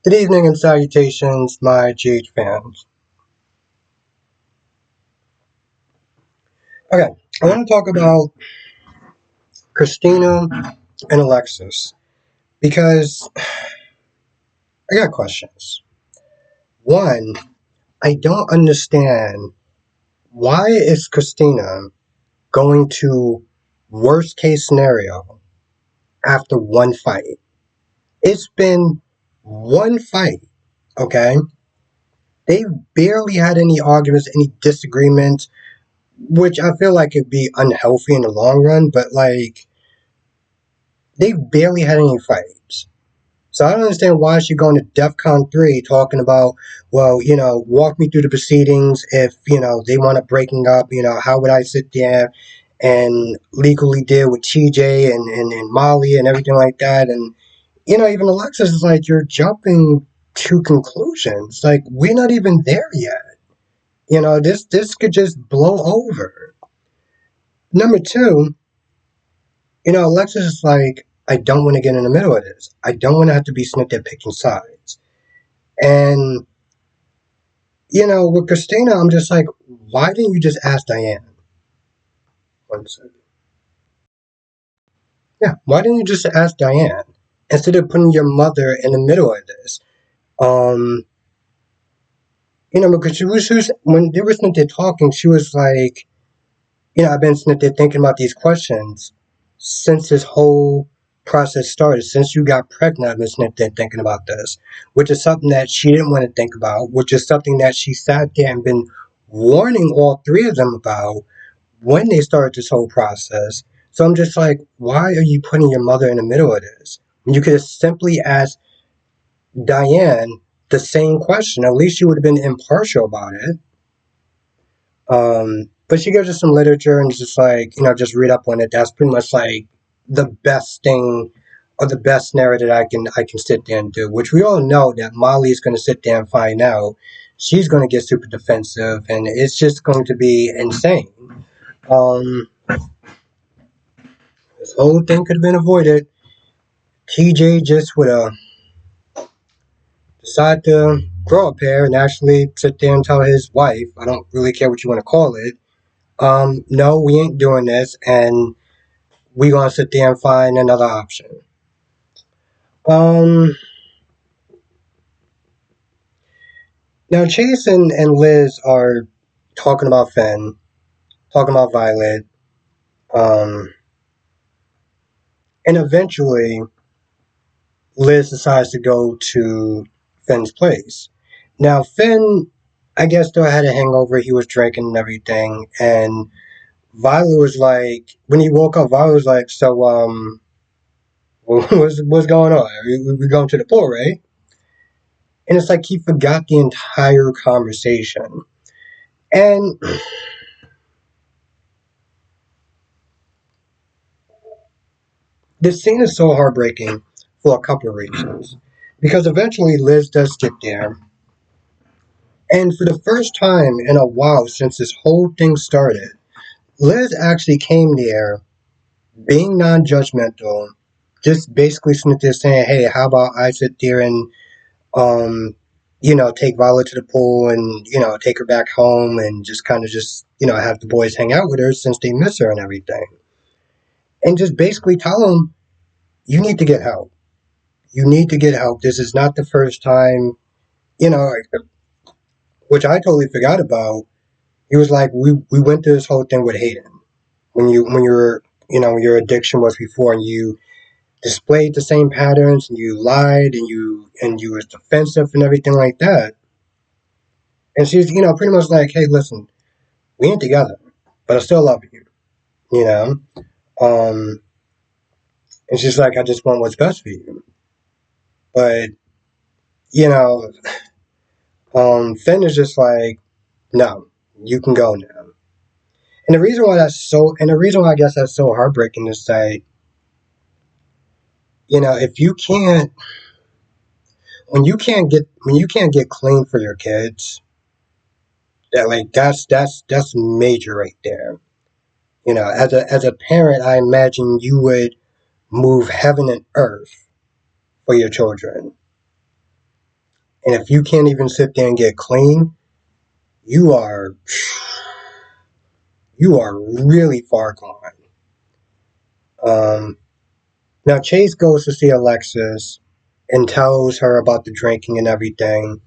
Good evening and salutations, my GH fans. Okay, I want to talk about Christina and Alexis because I got questions. One, I don't understand why is Christina going to worst case scenario after one fight? It's been one fight, okay? They've barely had any arguments, any disagreements, which I feel like it'd be unhealthy in the long run, but they've barely had any fights. So I don't understand why she's going to DEFCON 3 talking about, well, walk me through the proceedings. If, they want to breaking up, how would I sit there and legally deal with TJ and Molly and everything like that? And, even Alexis is like, you're jumping to conclusions. Like, we're not even there yet. This could just blow over. Number two, Alexis is like, I don't want to get in the middle of this. I don't want to have to be snipped at picking sides. And, with Christina, I'm just like, why didn't you just ask Diane? One second. Yeah, why didn't you just ask Diane instead of putting your mother in the middle of this? Um, because she was when they were sitting there talking, she was like, I've been sitting there thinking about these questions since this whole process started. Since you got pregnant, I've been sitting there thinking about this, which is something that she didn't want to think about, which is something that she sat there and been warning all three of them about when they started this whole process. So I'm just like, why are you putting your mother in the middle of this? You could have simply asked Diane the same question. At least you would have been impartial about it. But she gives us some literature and it's just like, just read up on it. That's pretty much like the best thing or the best narrative I can sit there and do, which we all know that Molly is going to sit there and find out. She's going to get super defensive and it's just going to be insane. Um, this whole thing could have been avoided. TJ just would have decided to grow a pair and actually sit there and tell his wife, I don't really care what you want to call it, no, we ain't doing this, and we gonna sit there and find another option. Um, Now Chase and Liz are talking about Finn, talking about Violet, um, and eventually Liz decides to go to Finn's place. Now Finn, I guess, still had a hangover. He was drinking and everything, and Violet was like, when he woke up, Violet was like, so what's going on? We going to the pool, right? And it's like he forgot the entire conversation. And this scene is so heartbreaking for a couple of reasons. Because eventually Liz does get there. And for the first time in a while since this whole thing started, Liz actually came there being non judgmental, just basically sitting there saying, hey, how about I sit there and, take Violet to the pool and, take her back home and just kind of have the boys hang out with her since they miss her and everything. And just basically tell them, you need to get help. You need to get help. This is not the first time, you know, which I totally forgot about. He was like, we went through this whole thing with Hayden. When your addiction was before and you displayed the same patterns and you lied and you was defensive and everything like that. And she's, pretty much like, hey, listen, we ain't together, but I still love you, you know? Um, and she's like, I just want what's best for you. But, you know, Finn is just like, no, you can go now. And the reason why I guess that's so heartbreaking is that, if you can't, when you can't get clean for your kids, that's major right there. As a parent, I imagine you would move heaven and earth for your children. And if you can't even sit there and get clean, you are you are really far gone. Um, Now Chase goes to see Alexis and tells her about the drinking and everything,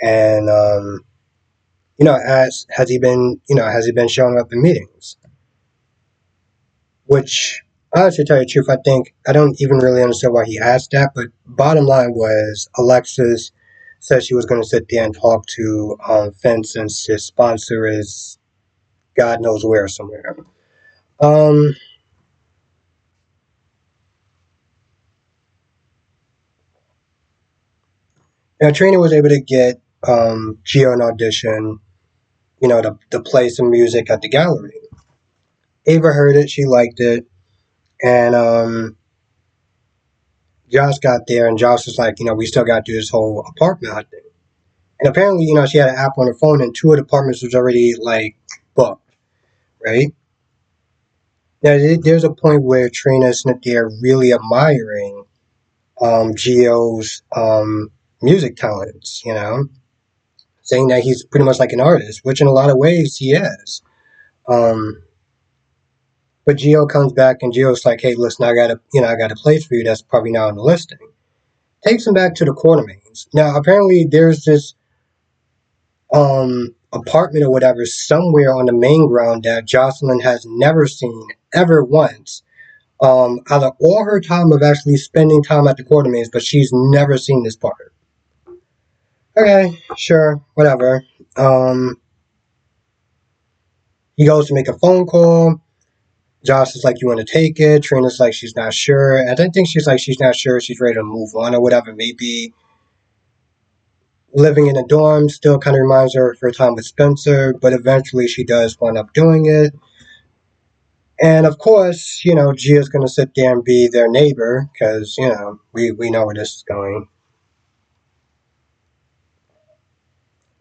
and has he been showing up in meetings? Which, honestly, to tell you the truth, I think I don't even really understand why he asked that. But bottom line was Alexis said she was going to sit there and talk to Finn since his sponsor is God knows where somewhere. Um, Now Trina was able to get Gio an audition, to play some music at the gallery. Ava heard it, she liked it, and Josh got there, and Josh was like, we still got to do this whole apartment thing. And apparently, she had an app on her phone, and two of the apartments was already like booked, right? Now, there's a point where Trina's not there really admiring Gio's music talents, saying that he's pretty much like an artist, which in a lot of ways he is. Um, but Gio comes back, and Gio's like, "Hey, listen, I got a place for you that's probably not on the listing." Takes him back to the Quartermains. Now, apparently, there's this apartment or whatever somewhere on the main ground that Jocelyn has never seen ever once. Out of all her time of actually spending time at the Quartermains, but she's never seen this part. Okay, sure, whatever. Um, he goes to make a phone call. Josh is like, "You want to take it?" Trina's like, she's not sure. And I don't think she's like, she's not sure. She's ready to move on or whatever. Maybe living in a dorm still kind of reminds her of her time with Spencer, but eventually she does wind up doing it. And of course, Gia's going to sit there and be their neighbor because, we know where this is going.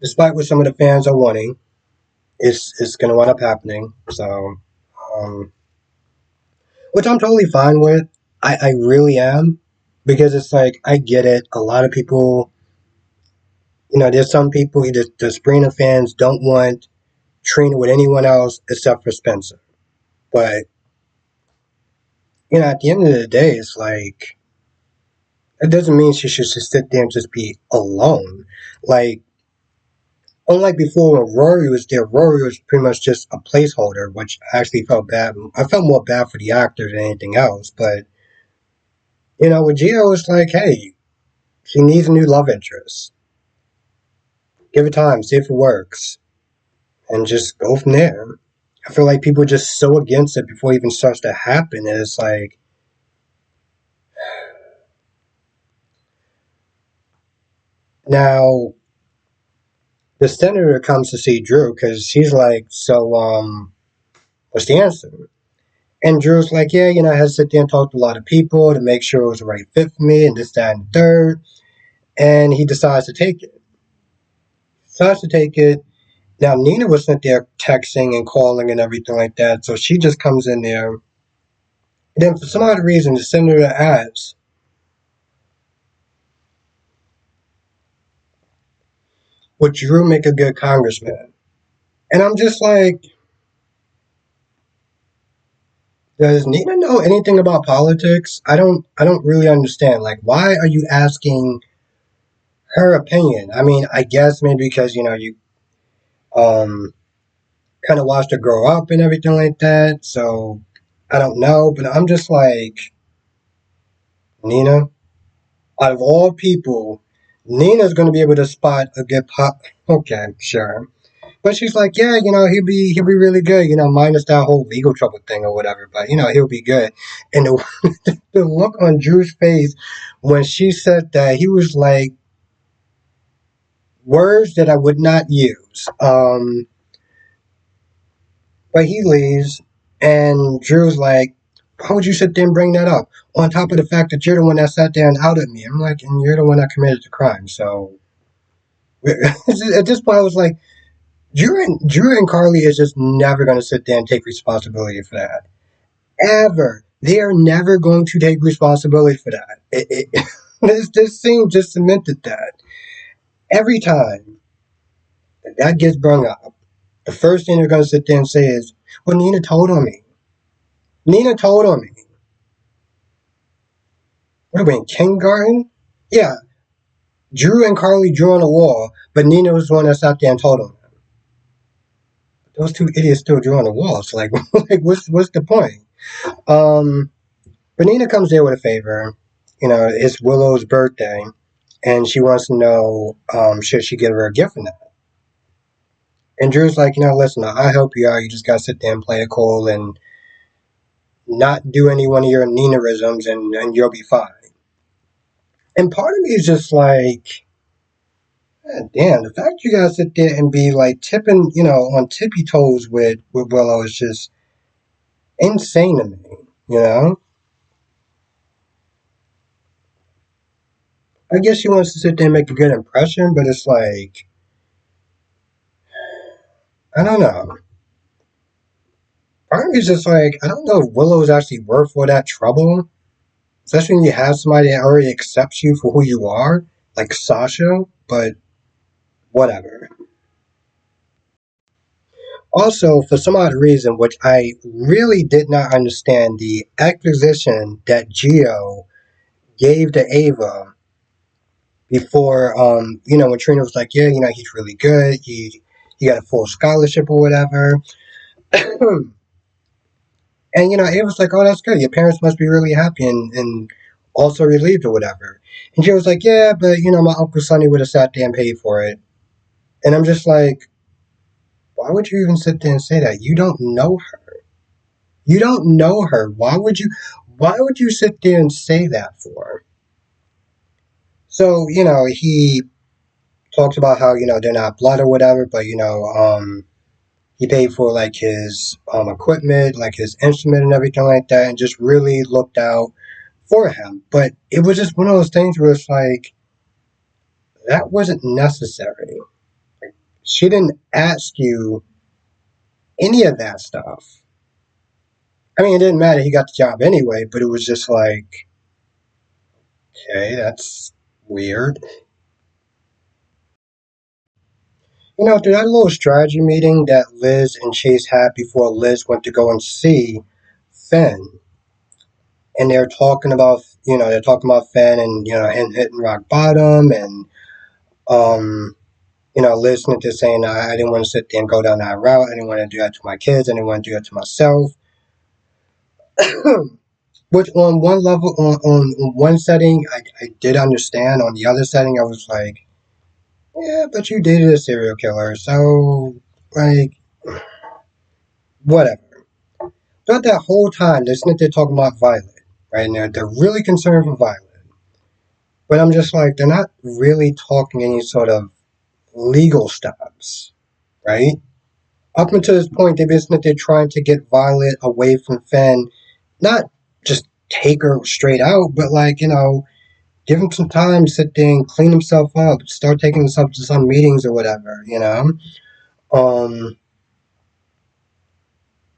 Despite what some of the fans are wanting, it's going to wind up happening. So, um, which I'm totally fine with. I really am because it's like, I get it. A lot of people, there's some people, the Sabrina fans don't want Trina with anyone else except for Spencer. But, at the end of the day, it's like, it doesn't mean she should just sit there and just be alone. Like, unlike before when Rory was there, Rory was pretty much just a placeholder, which I actually felt bad. I felt more bad for the actor than anything else. But, with Gio, it's like, hey, she needs a new love interest. Give it time, see if it works, and just go from there. I feel like people are just so against it before it even starts to happen. And it's like, now the senator comes to see Drew because she's like, so, what's the answer? And Drew's like, yeah, I had to sit there and talk to a lot of people to make sure it was the right fit for me and this, that, and the third. And he decides to take it. Decides to take it. Now, Nina was sitting there texting and calling and everything like that. So she just comes in there. And then for some odd reason, the senator asks, would Drew make a good congressman? And I'm just like, does Nina know anything about politics? I don't really understand. Like, why are you asking her opinion? I mean, I guess maybe because, you um kind of watched her grow up and everything like that. So I don't know, but I'm just like, Nina, out of all people, Nina's going to be able to spot a good pop. Okay, sure. But she's like, yeah, he'll be really good, minus that whole legal trouble thing or whatever. But he'll be good. And the look on Drew's face when she said that, he was like, words that I would not use. But he leaves, and Drew's like, why would you sit there and bring that up? On top of the fact that you're the one that sat there and outed me. I'm like, and you're the one that committed the crime. So at this point, I was like, Drew and Carly is just never going to sit there and take responsibility for that. Ever. They are never going to take responsibility for that. This scene just cemented that. Every time that gets brung up, the first thing they're going to sit there and say is, well, Nina told on me. Nina told on me. What are we in kindergarten? Yeah, Drew and Carly drew on the wall, but Nina was the one that sat there and told them. Those two idiots still drew on the wall. So like, like what's the point? Um, but Nina comes there with a favor. You know, it's Willow's birthday, and she wants to know, should she give her a gift or not? And Drew's like, listen, I'll help you out. You just gotta sit there and play it cool and not do any one of your Nina-isms, and you'll be fine. And part of me is just like, God damn, the fact you gotta sit there and be like tipping, on tippy toes with Willow is just insane to me, you know? I guess she wants to sit there and make a good impression, but it's like, I don't know. Part of me is just like, I don't know if Willow is actually worth all that trouble, especially when you have somebody that already accepts you for who you are, like Sasha, but whatever. Also, for some odd reason, which I really did not understand, the exposition that Gio gave to Ava before, when Trina was like, yeah, he's really good. He got a full scholarship or whatever. And, Ava's like, oh, that's good. Your parents must be really happy and also relieved or whatever. And she was like, yeah, but, my Uncle Sonny would have sat there and paid for it. And I'm just like, why would you even sit there and say that? You don't know her. You don't know her. Why would you sit there and say that for? So, he talks about how, they're not blood or whatever, but, he paid for like his equipment, like his instrument and everything like that, and just really looked out for him. But it was just one of those things where it's like, that wasn't necessary. She didn't ask you any of that stuff. I mean, it didn't matter. He got the job anyway, but it was just like, okay, that's weird. Through that little strategy meeting that Liz and Chase had before Liz went to go and see Finn, and they're talking about Finn and him hitting rock bottom, and listening to saying I didn't want to sit there and go down that route. I didn't want to do that to my kids. I didn't want to do that to myself. Which on one level, on one setting, I did understand. On the other setting, I was like, yeah, but you dated a serial killer, so like whatever. Throughout that whole time, they're talking about Violet, right? And they're really concerned for Violet. But I'm just like, they're not really talking any sort of legal steps, right? Up until this point, they've been they're trying to get Violet away from Finn, not just take her straight out, but like, give him some time to sit there and clean himself up, start taking himself to some meetings or whatever. Um,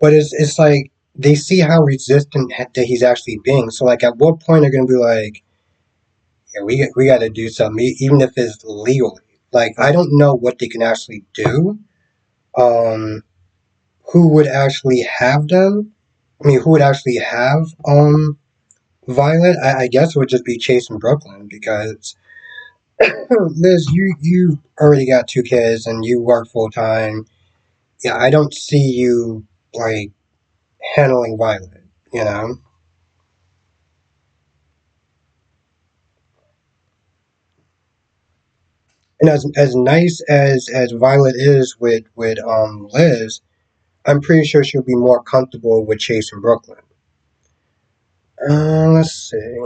but it's like they see how resistant that he's actually being. So like, at what point they're gonna be like, yeah, we got to do something, even if it's legally. Like, I don't know what they can actually do. Um, who would actually have them? I mean, who would actually have Violet? I guess it would just be Chase and Brooklyn because Liz, you already got two kids and you work full time. Yeah, I don't see you like handling Violet. You know. And as nice as Violet is with Liz, I'm pretty sure she'll be more comfortable with Chase and Brooklyn. Let's see.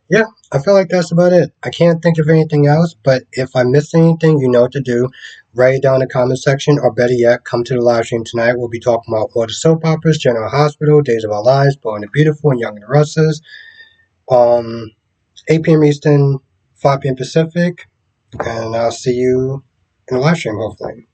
Yeah, I feel like that's about it. I can't think of anything else, but if I missed anything, you know what to do. Write it down in the comment section, or better yet, come to the live stream tonight. We'll be talking about all the soap operas, General Hospital, Days of Our Lives, Boy and the Beautiful, and Young and the Restless. 8 p.m. Eastern, 5 p.m. Pacific, and I'll see you in the live stream, hopefully.